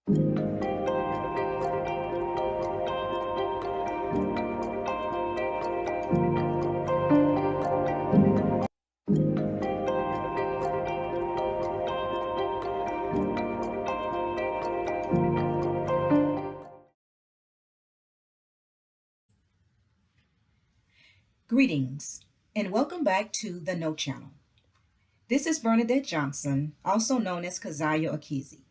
Greetings and welcome back to the No Channel. This is Bernadette Johnson, also known as Keziah Akizi.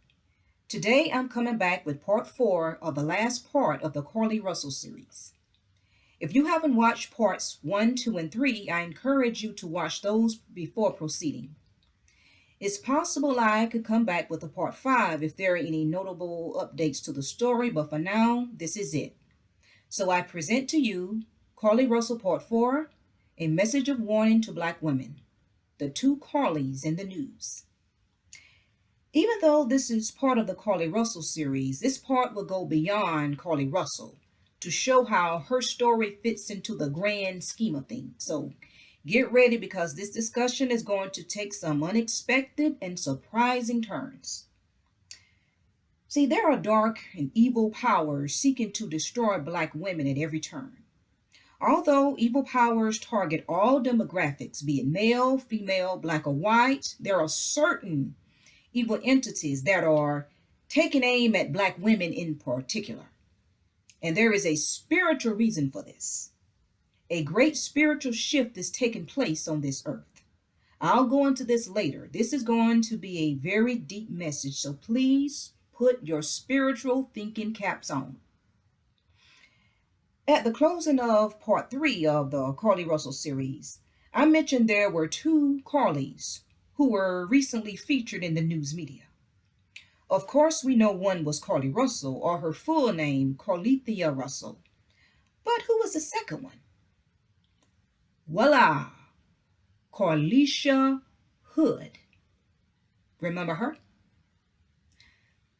Today I'm coming back with part 4 of the last part of the Carlee Russell series. If you haven't watched parts 1, 2, and 3, I encourage you to watch those before proceeding. It's possible I could come back with a part 5 if there are any notable updates to the story, but for now, this is it. So I present to you Carlee Russell Part 4, A Message of Warning to Black Women, the two Carlees in the news. Even though this is part of the Carlee Russell series, this part will go beyond Carlee Russell to show how her story fits into the grand scheme of things. So get ready because this discussion is going to take some unexpected and surprising turns. See, there are dark and evil powers seeking to destroy Black women at every turn. Although evil powers target all demographics, be it male, female, Black, or white, there are certain evil entities that are taking aim at Black women in particular. And there is a spiritual reason for this. A great spiritual shift is taking place on this earth. I'll go into this later. This is going to be a very deep message, so please put your spiritual thinking caps on. At the closing of part 3 of the Carlee Russell series, I mentioned there were two Carlees who were recently featured in the news media. Of course, we know one was Carlee Russell, or her full name, Carlethia Russell. But who was the second one? Voila! Carlees Hood. Remember her?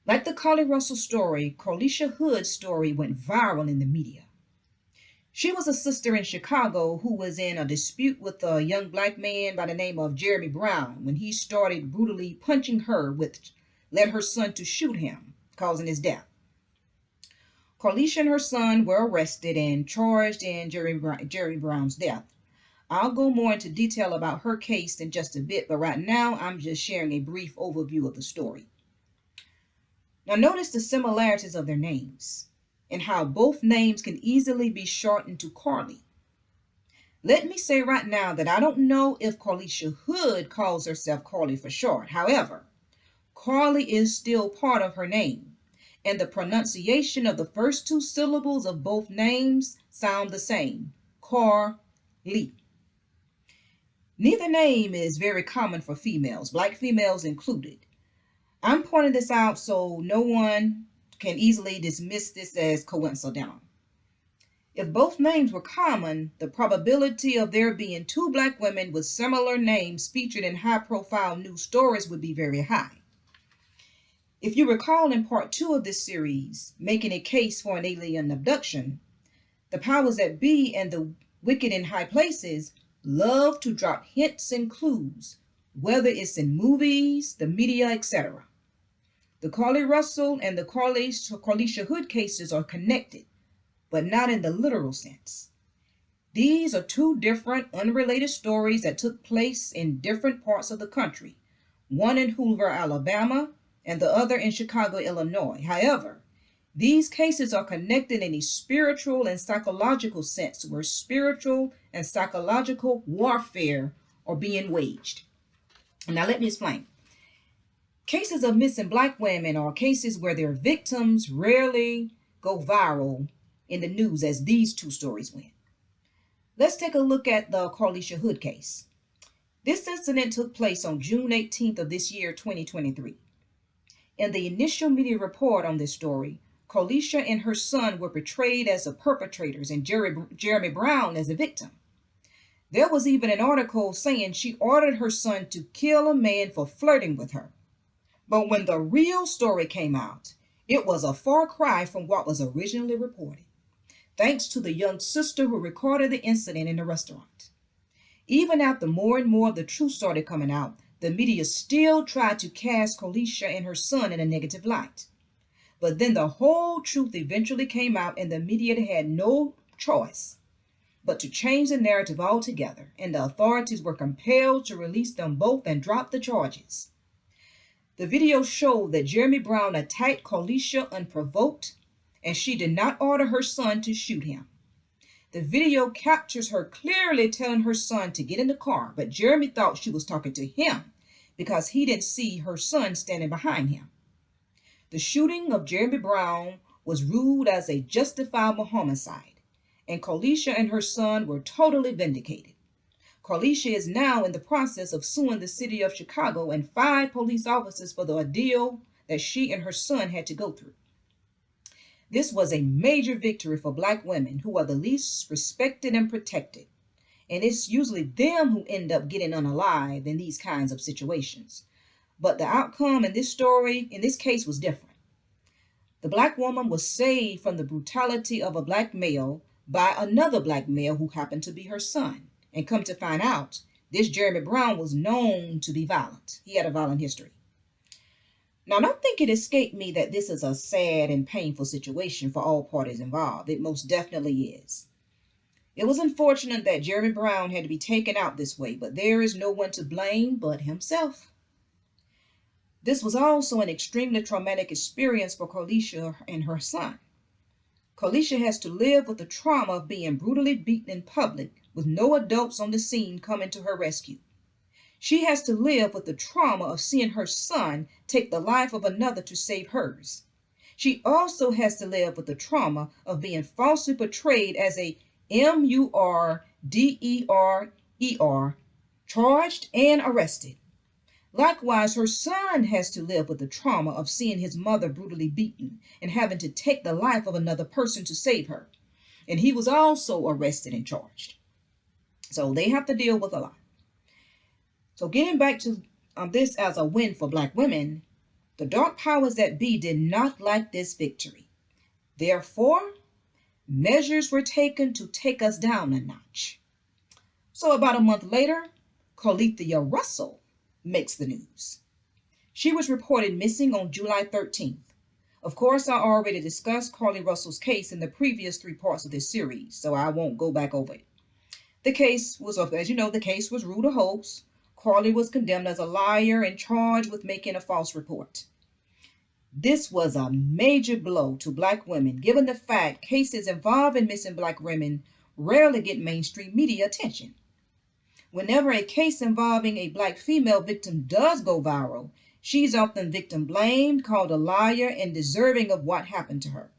Like the Carlee Russell story, Carlees Hood's story went viral in the media. She was a sister in Chicago who was in a dispute with a young Black man by the name of Jeremy Brown when he started brutally punching her, which led her son to shoot him, causing his death. Carlees and her son were arrested and charged in Jeremy Brown's death. I'll go more into detail about her case in just a bit, but right now I'm just sharing a brief overview of the story. Now notice the similarities of their names and how both names can easily be shortened to Carlee. Let me say right now that I don't know if Carlees Hood calls herself Carlee for short. However, Carlee is still part of her name, and the pronunciation of the first two syllables of both names sound the same, Carlee. Neither name is very common for females, Black females included. I'm pointing this out so no one can easily dismiss this as coincidental. If both names were common, the probability of there being two Black women with similar names featured in high-profile news stories would be very high. If you recall in part 2 of this series, Making a Case for an Alien Abduction, the powers that be and the wicked in high places love to drop hints and clues, whether it's in movies, the media, etc. The Carlee Russell and the Carlees Hood cases are connected, but not in the literal sense. These are two different, unrelated stories that took place in different parts of the country, one in Hoover, Alabama, and the other in Chicago, Illinois. However, these cases are connected in a spiritual and psychological sense, where spiritual and psychological warfare are being waged. Now let me explain. Cases of missing Black women are cases where their victims rarely go viral in the news as these two stories went. Let's take a look at the Carlees Hood case. This incident took place on June 18th of this year, 2023. In the initial media report on this story, Carlees and her son were portrayed as the perpetrators and Jeremy Brown as a victim. There was even an article saying she ordered her son to kill a man for flirting with her. But when the real story came out, it was a far cry from what was originally reported, thanks to the young sister who recorded the incident in the restaurant. Even after more and more of the truth started coming out, the media still tried to cast Carlees and her son in a negative light. But then the whole truth eventually came out, and the media had no choice but to change the narrative altogether, and the authorities were compelled to release them both and drop the charges. The video showed that Jeremy Brown attacked Carlees unprovoked, and she did not order her son to shoot him. The video captures her clearly telling her son to get in the car, but Jeremy thought she was talking to him because he didn't see her son standing behind him. The shooting of Jeremy Brown was ruled as a justifiable homicide, and Carlees and her son were totally vindicated. Carlees is now in the process of suing the city of Chicago and 5 police officers for the ordeal that she and her son had to go through. This was a major victory for Black women, who are the least respected and protected. And it's usually them who end up getting unalived in these kinds of situations. But the outcome in this story, in this case, was different. The Black woman was saved from the brutality of a Black male by another Black male who happened to be her son. And come to find out, this Jeremy Brown was known to be violent. He had a violent history. Now, don't think it escaped me that this is a sad and painful situation for all parties involved. It most definitely is. It was unfortunate that Jeremy Brown had to be taken out this way, but there is no one to blame but himself. This was also an extremely traumatic experience for Carlees and her son. Carlees has to live with the trauma of being brutally beaten in public with no adults on the scene coming to her rescue. She has to live with the trauma of seeing her son take the life of another to save hers. She also has to live with the trauma of being falsely portrayed as a murderer, charged and arrested. Likewise, her son has to live with the trauma of seeing his mother brutally beaten and having to take the life of another person to save her. And he was also arrested and charged. So they have to deal with a lot. So getting back to this as a win for Black women, the dark powers that be did not like this victory. Therefore, measures were taken to take us down a notch. So about a month later, Carlethia Russell makes the news. She was reported missing on July 13th. Of course, I already discussed Carlee Russell's case in the previous 3 parts of this series, so I won't go back over it. The case was, as you know, the case was ruled a hoax. Carlee was condemned as a liar and charged with making a false report. This was a major blow to Black women, given the fact cases involving missing Black women rarely get mainstream media attention. Whenever a case involving a Black female victim does go viral, she's often victim blamed, called a liar, and deserving of what happened to her.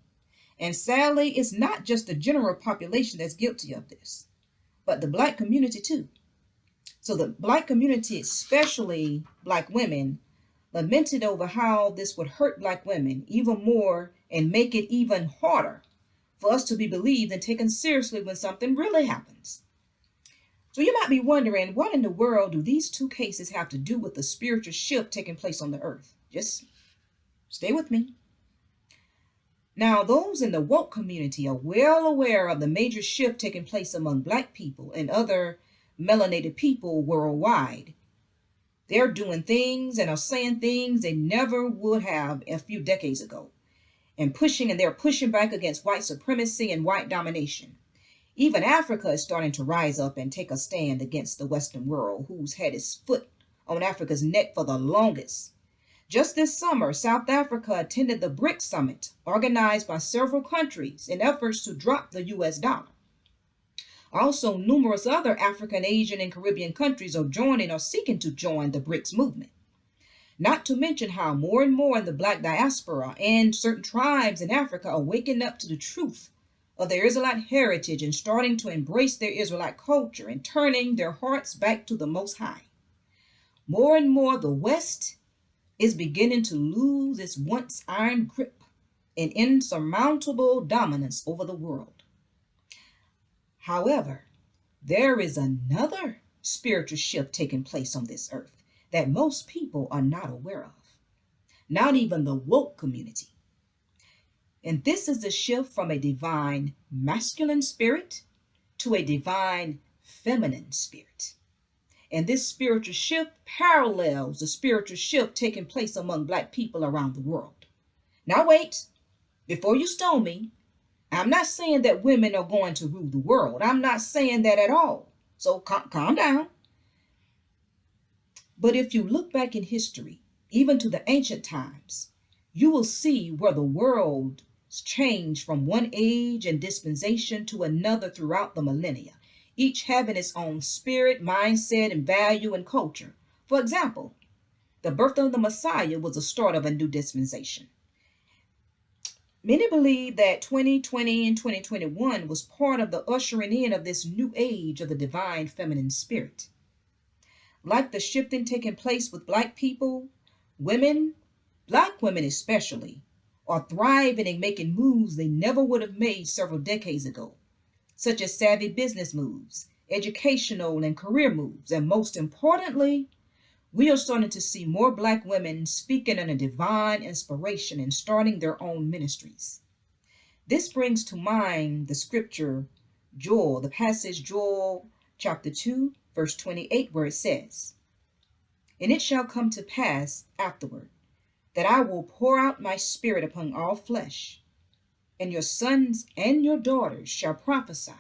And sadly, it's not just the general population that's guilty of this, but the Black community too. So the Black community, especially Black women, lamented over how this would hurt Black women even more and make it even harder for us to be believed and taken seriously when something really happens. So you might be wondering, what in the world do these 2 cases have to do with the spiritual shift taking place on the earth? Just stay with me. Now, those in the woke community are well aware of the major shift taking place among Black people and other melanated people worldwide. They're doing things and are saying things they never would have a few decades ago, and they're pushing back against white supremacy and white domination. Even Africa is starting to rise up and take a stand against the Western world, who's had its foot on Africa's neck for the longest. Just this summer, South Africa attended the BRICS Summit, organized by several countries in efforts to drop the US dollar. Also, numerous other African, Asian, and Caribbean countries are joining or seeking to join the BRICS movement. Not to mention how more and more in the Black diaspora and certain tribes in Africa are waking up to the truth of their Israelite heritage and starting to embrace their Israelite culture and turning their hearts back to the Most High. More and more, the West is beginning to lose its once iron grip and insurmountable dominance over the world. However, there is another spiritual shift taking place on this earth that most people are not aware of, not even the woke community. And this is the shift from a divine masculine spirit to a divine feminine spirit. And this spiritual shift parallels the spiritual shift taking place among Black people around the world. Now wait, before you stone me, I'm not saying that women are going to rule the world. I'm not saying that at all. So calm down. But if you look back in history, even to the ancient times, you will see where the world changed from one age and dispensation to another throughout the millennia, each having its own spirit, mindset, and value and culture. For example, the birth of the Messiah was the start of a new dispensation. Many believe that 2020 and 2021 was part of the ushering in of this new age of the divine feminine spirit. Like the shifting taking place with black people, women, black women especially, are thriving and making moves they never would have made several decades ago, such as savvy business moves, educational and career moves, and most importantly, we are starting to see more black women speaking in a divine inspiration and starting their own ministries. This brings to mind the scripture Joel, the passage Joel chapter 2, verse 28, where it says, "And it shall come to pass afterward that I will pour out my spirit upon all flesh, and your sons and your daughters shall prophesy.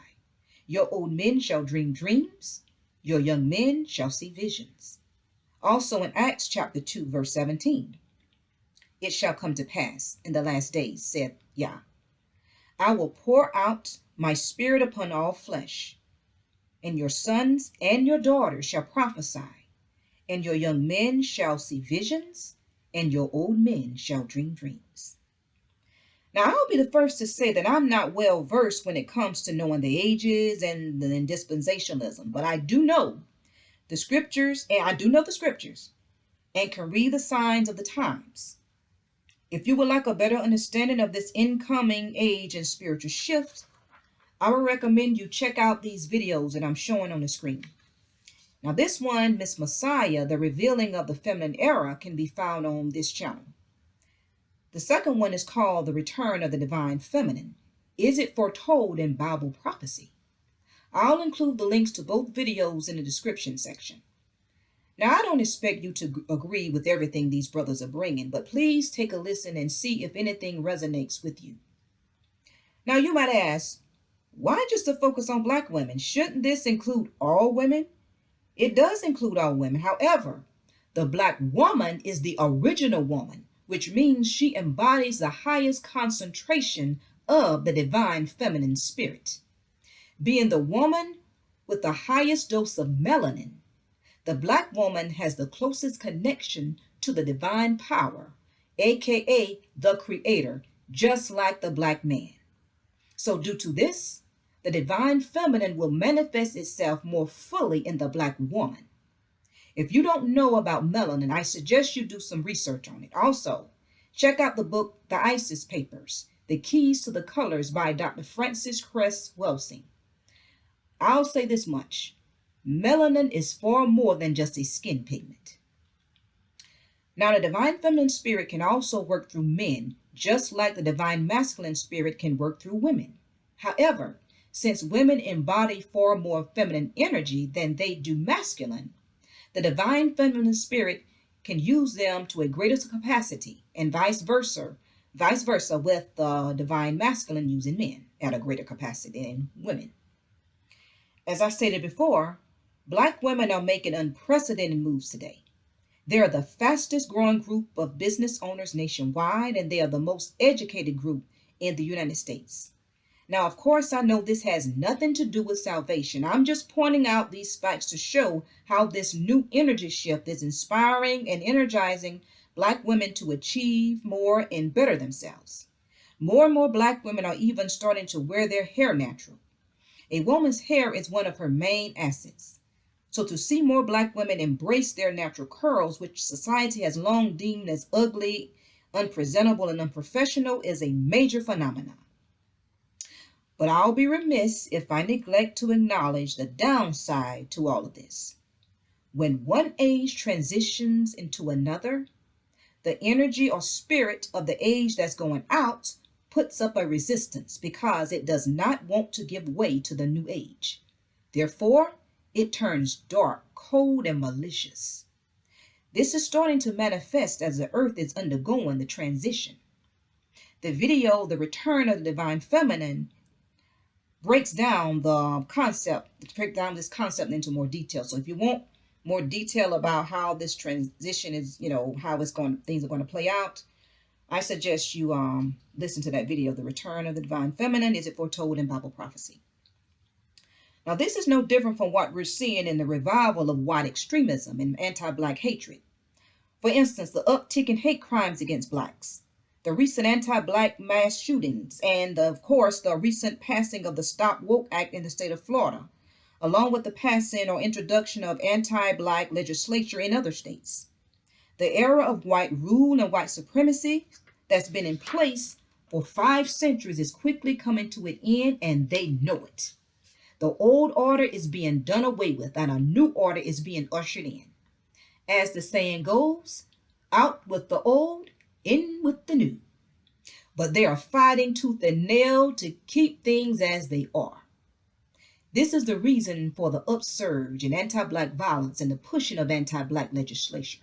Your old men shall dream dreams, your young men shall see visions." Also in Acts chapter 2, verse 17, "It shall come to pass in the last days, saith Yah, I will pour out my spirit upon all flesh, and your sons and your daughters shall prophesy, and your young men shall see visions, and your old men shall dream dreams." Now, I'll be the first to say that I'm not well versed when it comes to knowing the ages and the dispensationalism, but I do know the scriptures, and can read the signs of the times. If you would like a better understanding of this incoming age and spiritual shift, I would recommend you check out these videos that I'm showing on the screen. Now this one, Miss Messiah, the revealing of the feminine era, can be found on this channel. The second one is called The Return of the Divine Feminine. Is it foretold in Bible prophecy? I'll include the links to both videos in the description section. Now, I don't expect you to agree with everything these brothers are bringing, but please take a listen and see if anything resonates with you. Now, you might ask, why just to focus on black women? Shouldn't this include all women? It does include all women. However, the black woman is the original woman, which means she embodies the highest concentration of the divine feminine spirit. Being the woman with the highest dose of melanin, the black woman has the closest connection to the divine power, aka the creator, just like the black man. So due to this, the divine feminine will manifest itself more fully in the black woman. If you don't know about melanin, I suggest you do some research on it. Also, check out the book, The Isis Papers, The Keys to the Colors by Dr. Francis Cress Welsing. I'll say this much. Melanin is far more than just a skin pigment. Now, the divine feminine spirit can also work through men, just like the divine masculine spirit can work through women. However, since women embody far more feminine energy than they do masculine, the divine feminine spirit can use them to a greater capacity, and vice versa with the divine masculine using men at a greater capacity than women. As I stated before, black women are making unprecedented moves today. They are the fastest growing group of business owners nationwide, and they are the most educated group in the United States. Now, of course, I know this has nothing to do with salvation. I'm just pointing out these facts to show how this new energy shift is inspiring and energizing black women to achieve more and better themselves. More and more black women are even starting to wear their hair natural. A woman's hair is one of her main assets. So to see more black women embrace their natural curls, which society has long deemed as ugly, unpresentable, and unprofessional, is a major phenomenon. But I'll be remiss if I neglect to acknowledge the downside to all of this. When one age transitions into another, the energy or spirit of the age that's going out puts up a resistance because it does not want to give way to the new age. Therefore, it turns dark, cold, and malicious. This is starting to manifest as the earth is undergoing the transition. The video, The Return of the Divine Feminine, breaks down this concept into more detail. So if you want more detail about how this transition is, how things are going to play out, I suggest you listen to that video, The Return of the Divine Feminine, Is It Foretold in Bible Prophecy? Now, this is no different from what we're seeing in the revival of white extremism and anti-Black hatred. For instance, the uptick in hate crimes against Blacks, the recent anti-Black mass shootings, and of course, the recent passing of the Stop Woke Act in the state of Florida, along with the passing or introduction of anti-Black legislation in other states. The era of white rule and white supremacy that's been in place for 5 centuries is quickly coming to an end, and they know it. The old order is being done away with, and a new order is being ushered in. As the saying goes, out with the old, in with the new. But they are fighting tooth and nail to keep things as they are. This is the reason for the upsurge in anti-Black violence and the pushing of anti-Black legislation.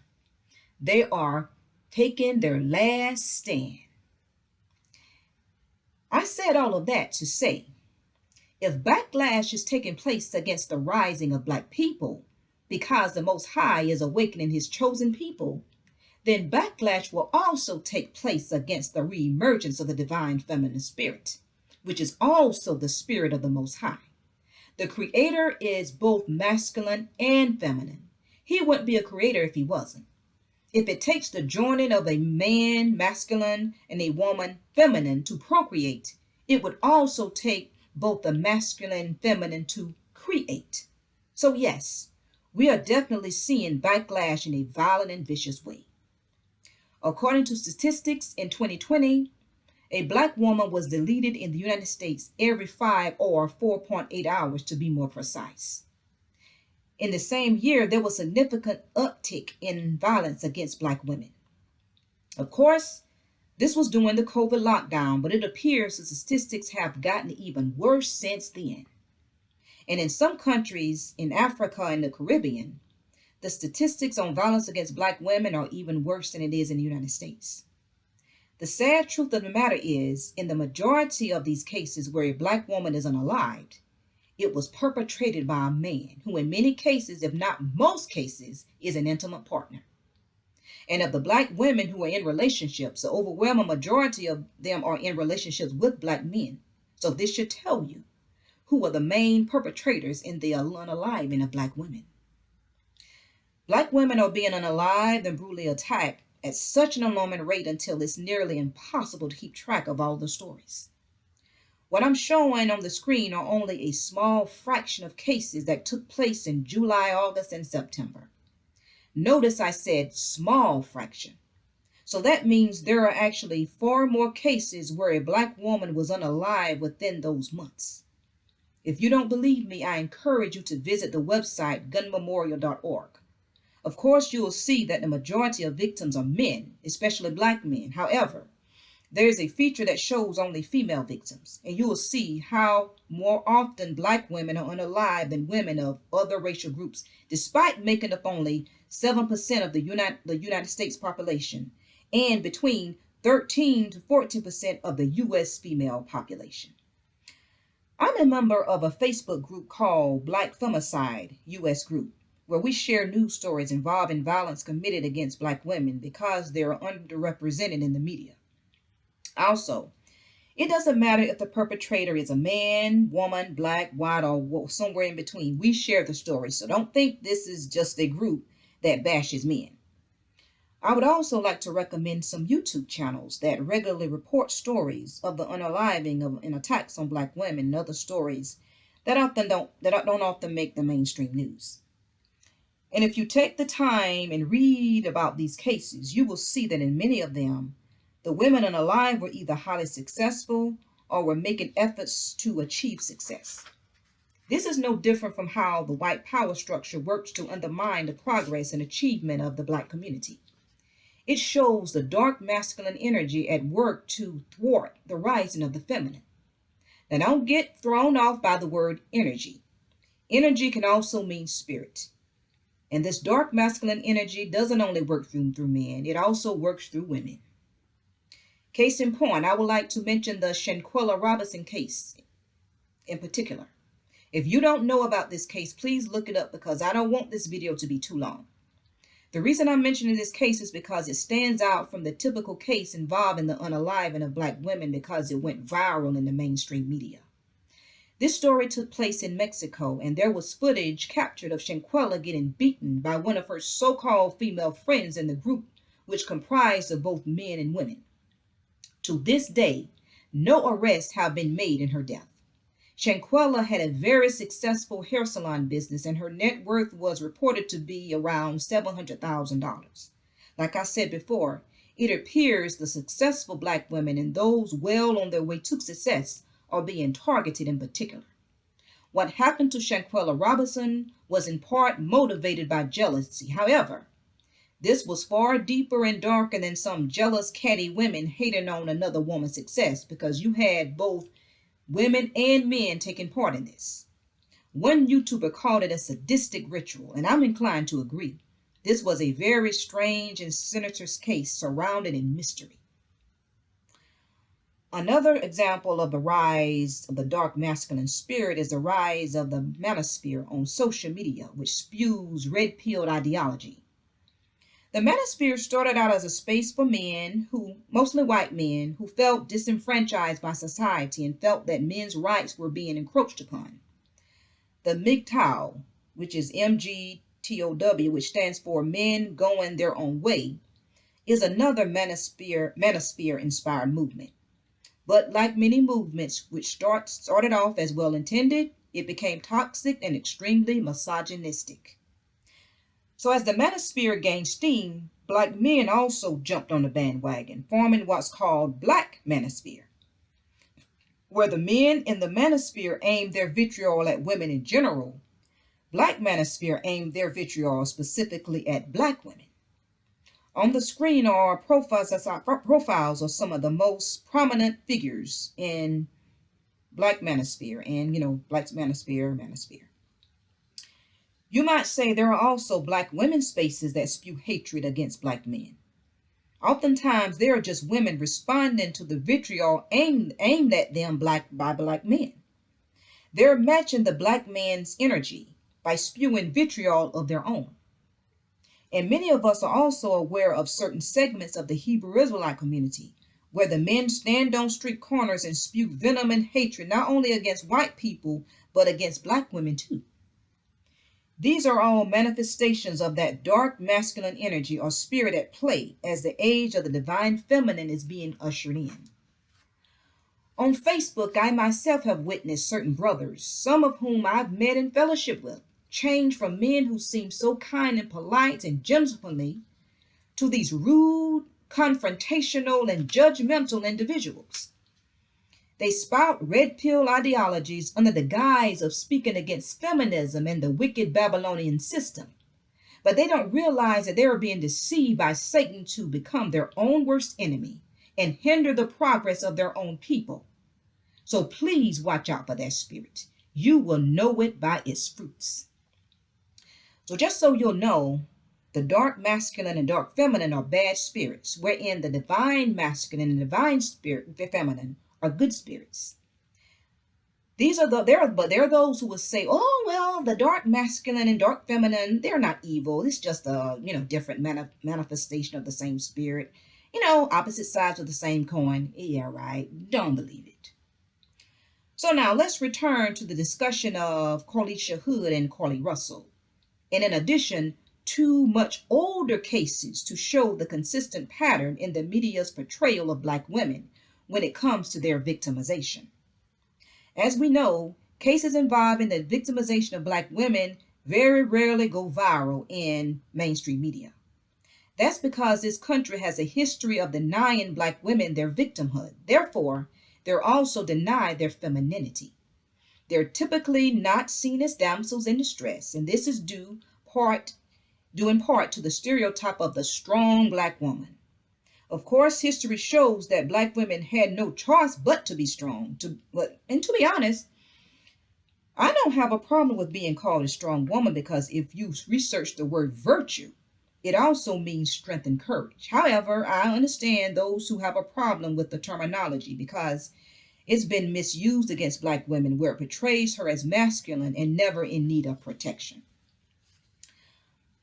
They are taking their last stand. I said all of that to say, if backlash is taking place against the rising of Black people because the Most High is awakening his chosen people, then backlash will also take place against the reemergence of the divine feminine spirit, which is also the spirit of the Most High. The Creator is both masculine and feminine. He wouldn't be a creator if he wasn't. If it takes the joining of a man, masculine, and a woman, feminine, to procreate, it would also take both the masculine and feminine to create. So yes, we are definitely seeing backlash in a violent and vicious way. According to statistics, in 2020, a Black woman was deleted in the United States every 5 or 4.8 hours to be more precise. In the same year, there was a significant uptick in violence against Black women. Of course, this was during the COVID lockdown, but it appears the statistics have gotten even worse since then. And in some countries in Africa and the Caribbean, the statistics on violence against Black women are even worse than it is in the United States. The sad truth of the matter is, in the majority of these cases where a Black woman is unalived, it was perpetrated by a man who in many cases, if not most cases, is an intimate partner. And of the Black women who are in relationships, the overwhelming majority of them are in relationships with Black men. So this should tell you who are the main perpetrators in the unaliving of Black women. Black women are being unalived and brutally attacked at such an alarming rate until it's nearly impossible to keep track of all the stories. What I'm showing on the screen are only a small fraction of cases that took place in July, August, and September. Notice I said small fraction. So that means there are actually far more cases where a Black woman was unalive within those months. If you don't believe me, I encourage you to visit the website gunmemorial.org. Of course, you will see that the majority of victims are men, especially Black men. However, there is a feature that shows only female victims, and you will see how more often Black women are unalive than women of other racial groups, despite making up only 7% of the United States population and between 13 to 14% of the U.S. female population. I'm a member of a Facebook group called Black Femicide U.S. Group, where we share news stories involving violence committed against Black women because they are underrepresented in the media. Also, it doesn't matter if the perpetrator is a man, woman, Black, white, or somewhere in between. We share the story, so don't think this is just a group that bashes men. I would also like to recommend some YouTube channels that regularly report stories of the unaliving and attacks on Black women and other stories that don't often make the mainstream news. And if you take the time and read about these cases, you will see that in many of them, the women unalive were either highly successful or were making efforts to achieve success. This is no different from how the white power structure works to undermine the progress and achievement of the Black community. It shows the dark masculine energy at work to thwart the rising of the feminine. Now, don't get thrown off by the word energy. Energy can also mean spirit. And this dark masculine energy doesn't only work through men, it also works through women. Case in point, I would like to mention the Shanquella Robinson case in particular. If you don't know about this case, please look it up because I don't want this video to be too long. The reason I'm mentioning this case is because it stands out from the typical case involving the unaliving of Black women because it went viral in the mainstream media. This story took place in Mexico, and there was footage captured of Shanquella getting beaten by one of her so-called female friends in the group, which comprised of both men and women. To this day, no arrests have been made in her death. Shanquella had a very successful hair salon business, and her net worth was reported to be around $700,000. Like I said before, it appears the successful Black women and those well on their way to success are being targeted in particular. What happened to Shanquella Robinson was in part motivated by jealousy. However, this was far deeper and darker than some jealous, catty women hating on another woman's success, because you had both women and men taking part in this. One YouTuber called it a sadistic ritual, and I'm inclined to agree. This was a very strange and sinister case surrounded in mystery. Another example of the rise of the dark masculine spirit is the rise of the manosphere on social media, which spews red-pilled ideology. The manosphere started out as a space for men, mostly white men, who felt disenfranchised by society and felt that men's rights were being encroached upon. The MGTOW, which is MGTOW, which stands for Men Going Their Own Way, is another manosphere-inspired movement. But like many movements which started off as well-intended, it became toxic and extremely misogynistic. So as the manosphere gained steam, Black men also jumped on the bandwagon, forming what's called Black manosphere, where the men in the manosphere aimed their vitriol at women in general. Black manosphere aimed their vitriol specifically at Black women. On the screen are profiles of some of the most prominent figures in Black manosphere and, Black manosphere. You might say there are also Black women spaces that spew hatred against Black men. Oftentimes, they are just women responding to the vitriol aimed at them by Black men. They're matching the Black man's energy by spewing vitriol of their own. And many of us are also aware of certain segments of the Hebrew Israelite community where the men stand on street corners and spew venom and hatred not only against white people, but against Black women too. These are all manifestations of that dark masculine energy or spirit at play as the age of the divine feminine is being ushered in. On Facebook, I myself have witnessed certain brothers, some of whom I've met in fellowship with, change from men who seem so kind and polite and gentlemanly to these rude, confrontational, and judgmental individuals. They spout red-pill ideologies under the guise of speaking against feminism and the wicked Babylonian system. But they don't realize that they are being deceived by Satan to become their own worst enemy and hinder the progress of their own people. So please watch out for that spirit. You will know it by its fruits. So just so you'll know, the dark masculine and dark feminine are bad spirits, wherein the divine masculine and divine spirit, the feminine, are good spirits. There are those who will say, oh, well, the dark masculine and dark feminine, they're not evil. It's just a, different manifestation of the same spirit. Opposite sides of the same coin. Yeah, right. Don't believe it. So now let's return to the discussion of Carlee Hood and Carlee Russell. And in addition, two much older cases to show the consistent pattern in the media's portrayal of Black women when it comes to their victimization. As we know, cases involving the victimization of Black women very rarely go viral in mainstream media. That's because this country has a history of denying Black women their victimhood. Therefore, they're also denied their femininity. They're typically not seen as damsels in distress, and this is due in part to the stereotype of the strong Black woman. Of course, history shows that Black women had no choice but to be strong. And to be honest, I don't have a problem with being called a strong woman, because if you research the word virtue, It also means strength and courage. However, I understand those who have a problem with the terminology because it's been misused against black women where it portrays her as masculine and never in need of protection.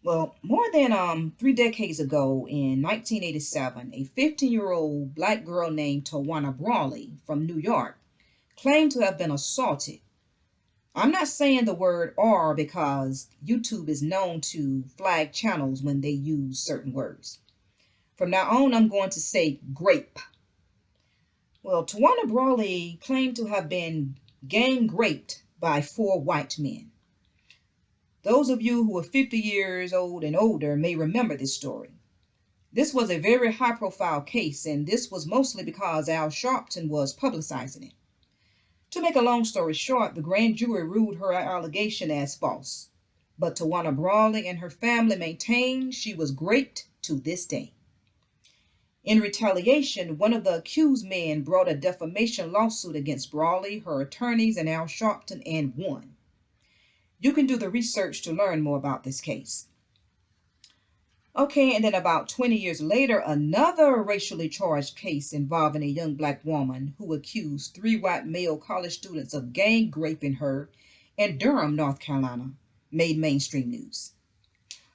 Well, more than 3 decades ago in 1987, a 15-year-old black girl named Tawana Brawley from New York claimed to have been assaulted. I'm not saying the word "r" because YouTube is known to flag channels when they use certain words. From now on, I'm going to say grape. Well, Tawana Brawley claimed to have been gang raped by 4 white men. Those of you who are 50 years old and older may remember this story. This was a very high profile case, and this was mostly because Al Sharpton was publicizing it. To make a long story short, the grand jury ruled her allegation as false. But Tawana Brawley and her family maintained she was raped to this day. In retaliation, one of the accused men brought a defamation lawsuit against Brawley, her attorneys, and Al Sharpton and won. You can do the research to learn more about this case. Okay, and then about 20 years later, another racially charged case involving a young black woman who accused 3 white male college students of gang raping her in Durham, North Carolina, made mainstream news.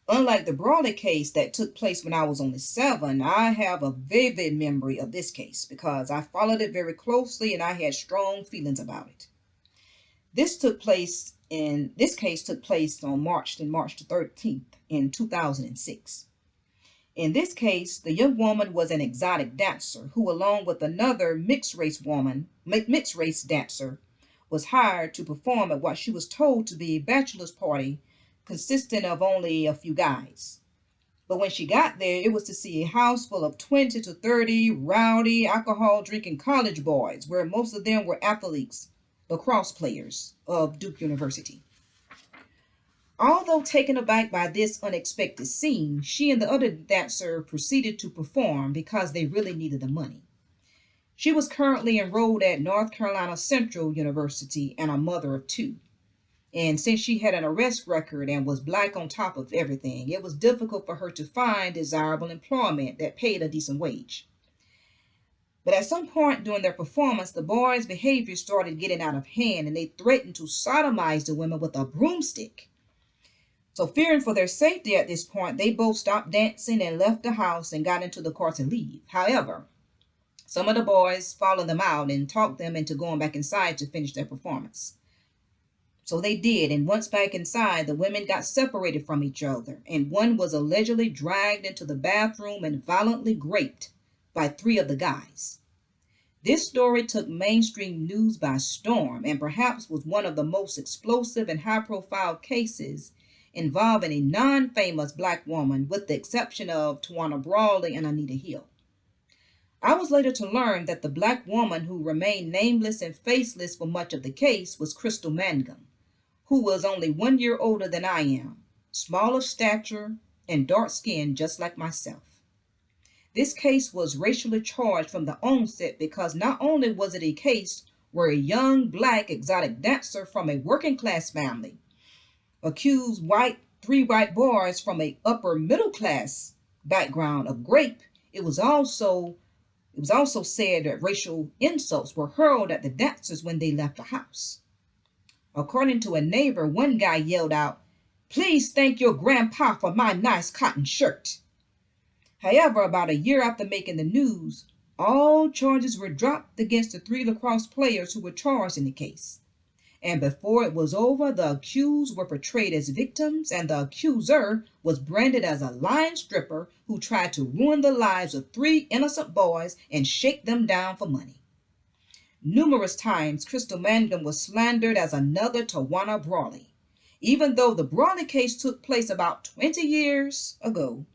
Unlike the Brawley case that took place when I was only 7, I have a vivid memory of this case because I followed it very closely and I had strong feelings about it. This case took place on March the 13th in 2006. In this case, the young woman was an exotic dancer who, along with another mixed race dancer, was hired to perform at what she was told to be a bachelor's party consisting of only a few guys. But when she got there, it was to see a house full of 20 to 30 rowdy, alcohol-drinking college boys, where most of them were athletes, lacrosse players of Duke University. Although taken aback by this unexpected scene, she and the other dancer proceeded to perform because they really needed the money. She was currently enrolled at North Carolina Central University and a mother of 2. And since she had an arrest record and was black on top of everything, it was difficult for her to find desirable employment that paid a decent wage. But at some point during their performance, the boys' behavior started getting out of hand and they threatened to sodomize the women with a broomstick. So fearing for their safety at this point, they both stopped dancing and left the house and got into the car to leave. However, some of the boys followed them out and talked them into going back inside to finish their performance. So they did, and once back inside, the women got separated from each other, and one was allegedly dragged into the bathroom and violently raped by 3 of the guys. This story took mainstream news by storm and perhaps was one of the most explosive and high-profile cases involving a non-famous black woman, with the exception of Tawana Brawley and Anita Hill. I was later to learn that the black woman who remained nameless and faceless for much of the case was Crystal Mangum, who was only 1 year older than I am, small of stature, and dark-skinned just like myself. This case was racially charged from the onset because not only was it a case where a young black exotic dancer from a working-class family accused 3 white boys from a upper middle class background of rape, it was also said that racial insults were hurled at the dancers when they left the house. According to a neighbor, one guy yelled out, "Please thank your grandpa for my nice cotton shirt." However, about a year after making the news, all charges were dropped against the 3 lacrosse players who were charged in the case. And before it was over, the accused were portrayed as victims, and the accuser was branded as a lying stripper who tried to ruin the lives of 3 innocent boys and shake them down for money. Numerous times, Crystal Mangum was slandered as another Tawana Brawley. Even though the Brawley case took place about 20 years ago,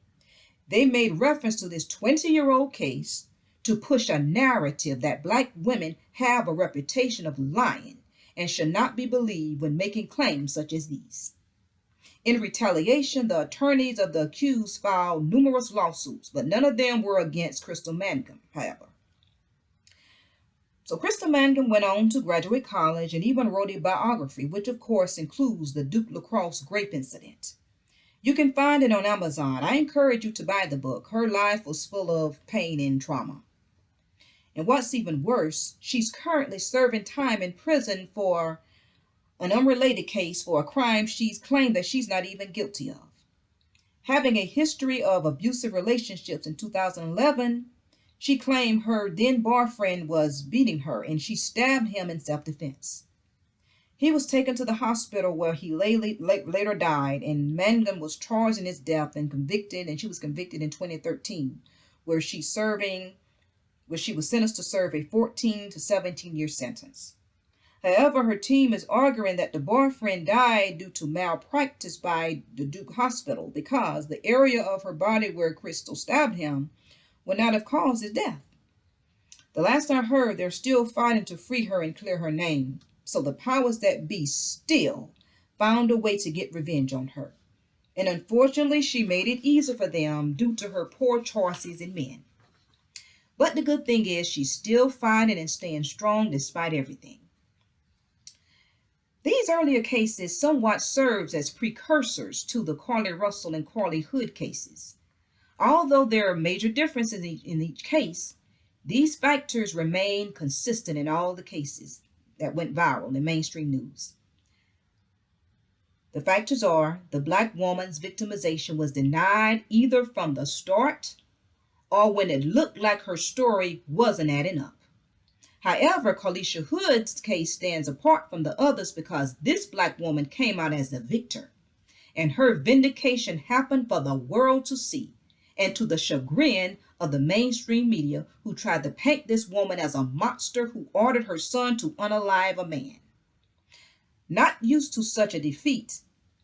they made reference to this 20-year-old case to push a narrative that black women have a reputation of lying and should not be believed when making claims such as these. In retaliation, the attorneys of the accused filed numerous lawsuits, but none of them were against Crystal Mangum, however. So Crystal Mangum went on to graduate college and even wrote a biography, which of course includes the Duke lacrosse grape incident. You can find it on Amazon. I encourage you to buy the book. Her life was full of pain and trauma. And what's even worse, she's currently serving time in prison for an unrelated case for a crime she's claimed that she's not even guilty of. Having a history of abusive relationships in 2011, she claimed her then boyfriend was beating her and she stabbed him in self defense. He was taken to the hospital where he later died, and Mangum was charged in his death and convicted, and she was convicted in 2013, where she was sentenced to serve a 14 to 17-year sentence. However, her team is arguing that the boyfriend died due to malpractice by the Duke Hospital because the area of her body where Crystal stabbed him would not have caused his death. The last I heard, they're still fighting to free her and clear her name. So the powers that be still found a way to get revenge on her. And unfortunately, she made it easier for them due to her poor choices in men. But the good thing is she's still fighting and staying strong despite everything. These earlier cases somewhat serves as precursors to the Carlee Russell and Carlee Hood cases. Although there are major differences in each case, these factors remain consistent in all the cases that went viral in mainstream news. The factors are the Black woman's victimization was denied either from the start or when it looked like her story wasn't adding up. However, Carlees Hood's case stands apart from the others because this Black woman came out as the victor, and her vindication happened for the world to see, and to the chagrin of the mainstream media who tried to paint this woman as a monster who ordered her son to unalive a man. Not used to such a defeat,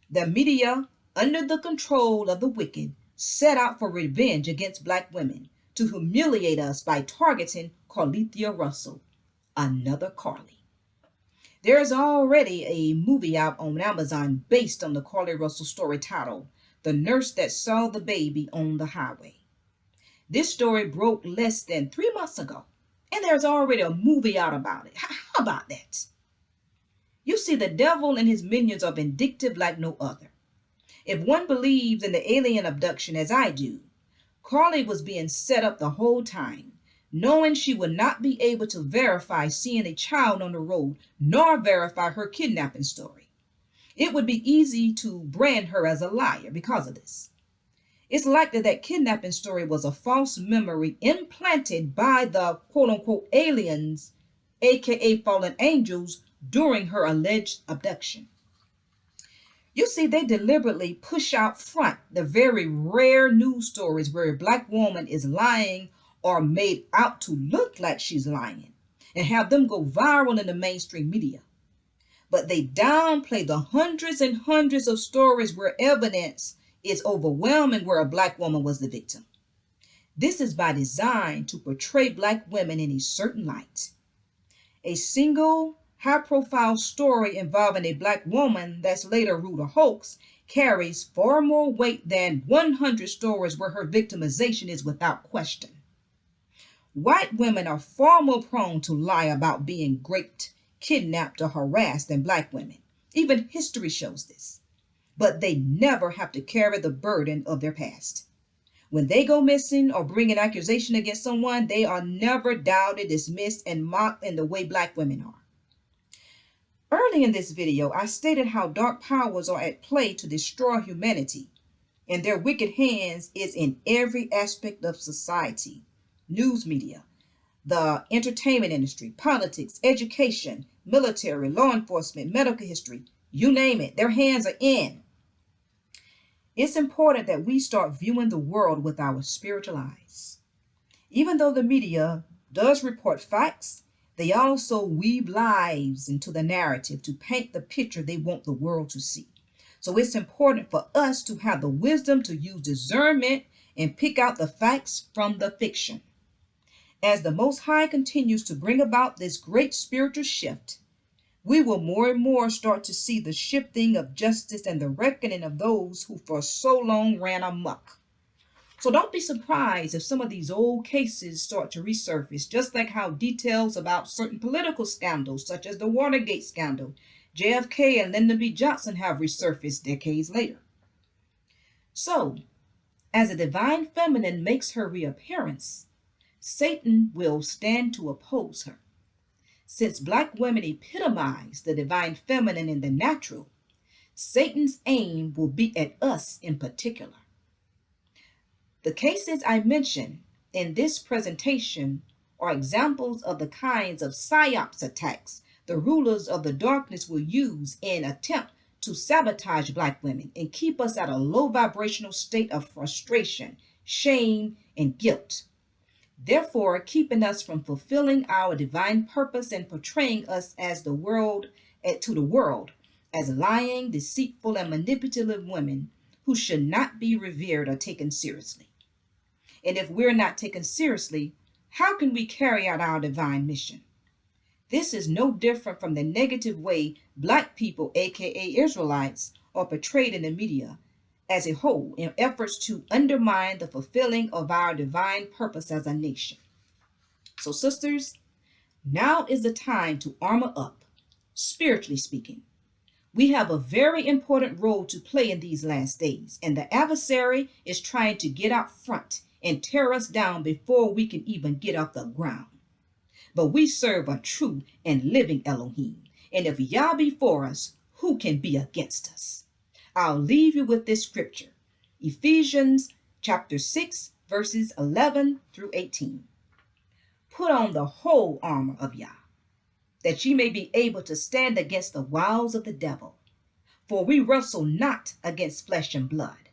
the media, under the control of the wicked, set out for revenge against Black women to humiliate us by targeting Carlees Russell, another Carlee. There is already a movie out on Amazon based on the Carlee Russell story titled The Nurse That Saw the Baby on the Highway. This story broke less than 3 months ago, and there's already a movie out about it. How about that? You see, the devil and his minions are vindictive like no other. If one believes in the alien abduction as I do, Carlee was being set up the whole time, knowing she would not be able to verify seeing a child on the road, nor verify her kidnapping story. It would be easy to brand her as a liar because of this. It's likely that kidnapping story was a false memory implanted by the quote-unquote aliens, aka fallen angels, during her alleged abduction. You see, they deliberately push out front the very rare news stories where a Black woman is lying or made out to look like she's lying and have them go viral in the mainstream media. But they downplay the hundreds and hundreds of stories where evidence is overwhelming where a Black woman was the victim. This is by design to portray Black women in a certain light. A single high-profile story involving a Black woman that's later ruled a hoax carries far more weight than 100 stories where her victimization is without question. White women are far more prone to lie about being raped, kidnapped, or harassed than Black women. Even history shows this. But they never have to carry the burden of their past. When they go missing or bring an accusation against someone, they are never doubted, dismissed, and mocked in the way Black women are. Early in this video, I stated how dark powers are at play to destroy humanity, and their wicked hands is in every aspect of society, news media, the entertainment industry, politics, education, military, law enforcement, medical history, you name it, their hands are in. It's important that we start viewing the world with our spiritual eyes. Even though the media does report facts, they also weave lies into the narrative to paint the picture they want the world to see. So it's important for us to have the wisdom to use discernment and pick out the facts from the fiction. As the Most High continues to bring about this great spiritual shift, we will more and more start to see the shifting of justice and the reckoning of those who for so long ran amok. So don't be surprised if some of these old cases start to resurface, just like how details about certain political scandals, such as the Watergate scandal, JFK and Lyndon B. Johnson have resurfaced decades later. So, as the divine feminine makes her reappearance, Satan will stand to oppose her. Since black women epitomize the divine feminine in the natural, Satan's aim will be at us in particular. The cases I mention in this presentation are examples of the kinds of psyops attacks the rulers of the darkness will use in attempt to sabotage black women and keep us at a low vibrational state of frustration, shame, and guilt, therefore keeping us from fulfilling our divine purpose and portraying us as the world to the world as lying, deceitful, and manipulative women who should not be revered or taken seriously. And if we're not taken seriously, how can we carry out our divine mission? This is no different from the negative way black people, aka Israelites, are portrayed in the media as a whole in efforts to undermine the fulfilling of our divine purpose as a nation. So, sisters, now is the time to armor up, spiritually speaking. We have a very important role to play in these last days, and the adversary is trying to get out front and tear us down before we can even get off the ground. But we serve a true and living Elohim, and if Yah be for us, who can be against us? I'll leave you with this scripture, Ephesians chapter 6, verses 11 through 18. Put on the whole armor of Yah, that ye may be able to stand against the wiles of the devil. For we wrestle not against flesh and blood,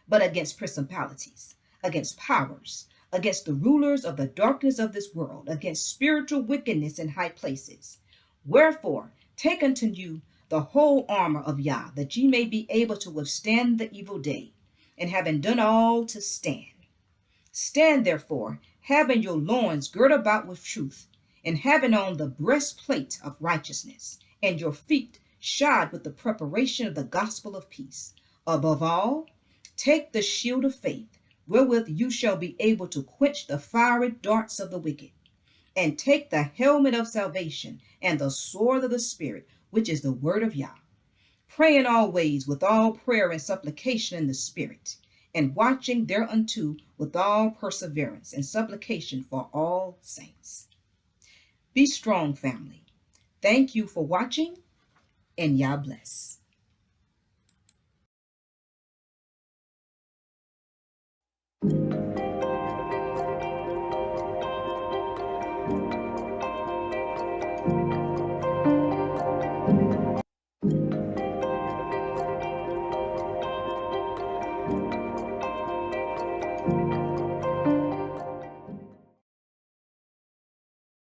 but against principalities, against powers, against the rulers of the darkness of this world, against spiritual wickedness in high places. Wherefore, take unto you the whole armor of Yah, that ye may be able to withstand the evil day, and having done all to stand. Stand therefore, having your loins girt about with truth, and having on the breastplate of righteousness, and your feet shod with the preparation of the gospel of peace. Above all, take the shield of faith, wherewith you shall be able to quench the fiery darts of the wicked, and take the helmet of salvation and the sword of the Spirit, which is the word of Yah, praying always with all prayer and supplication in the Spirit, and watching thereunto with all perseverance and supplication for all saints. Be strong, family. Thank you for watching, and Yah bless.